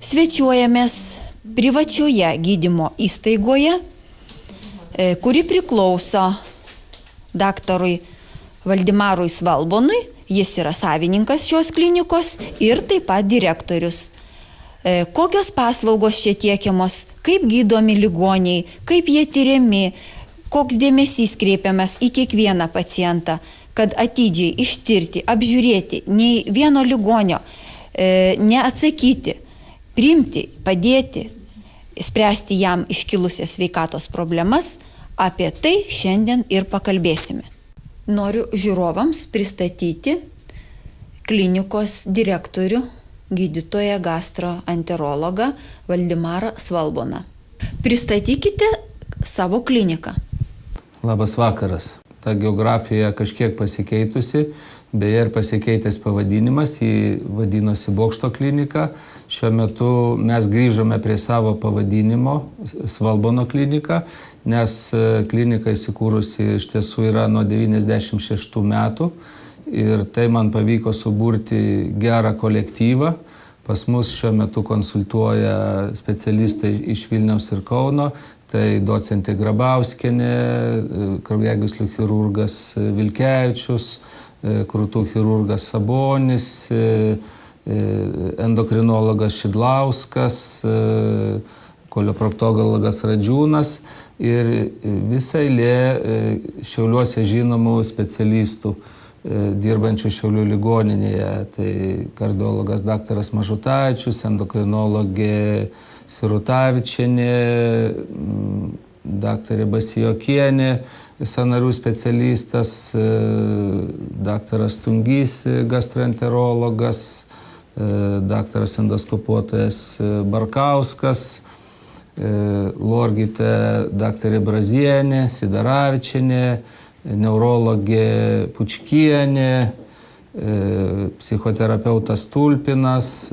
Svečiuojamės privačioje gydymo įstaigoje, kuri priklauso daktarui Valdimarui Svalbonui, jis yra savininkas šios klinikos ir taip pat direktorius. Kokios paslaugos čia tiekiamos, kaip gydomi ligoniai, kaip jie tyriami, koks dėmesys kreipiamas į kiekvieną pacientą, kad atidžiai ištirti, apžiūrėti, nei vieno ligonio neatsakyti, priimti, padėti, spręsti jam iškilusias sveikatos problemas, apie tai šiandien ir pakalbėsime. Noriu žiūrovams pristatyti klinikos direktorių, gydytoją gastroenterologą Valdimarą Svalboną. Pristatykite savo kliniką. Labas vakaras. Ta geografija kažkiek pasikeitusi, beje ir pasikeitęs pavadinimas, jį vadinosi Bokšto klinika. Šiuo metu mes grįžome prie savo pavadinimo Svalbono klinika, nes klinika įsikūrusi iš tiesų yra nuo 96 metų ir tai man pavyko suburti gerą kolektyvą. Pas mus šiuo metu konsultuoja specialistai iš Vilniaus ir Kauno, tai docentė Grabauskienė, kraujagyslių chirurgas Vilkevičius, krūtų chirurgas Sabonis, endokrinologas Šidlauskas, kolioproktologas Radžiūnas ir visai eilė Šiauliuose žinomų specialistų dirbančių Šiaulių ligoninėje. Tai kardiologas daktaras Mažutaičius, endokrinologė Sirutavičienė, daktarė Basijokienė, sąnarių specialistas, daktaras Tungys, gastroenterologas, daktaras endoskopuotojas Barkauskas, Lorgite daktarė Brazienė, Sidaravičienė, neurologė Pučkienė, psichoterapeutas Tulpinas,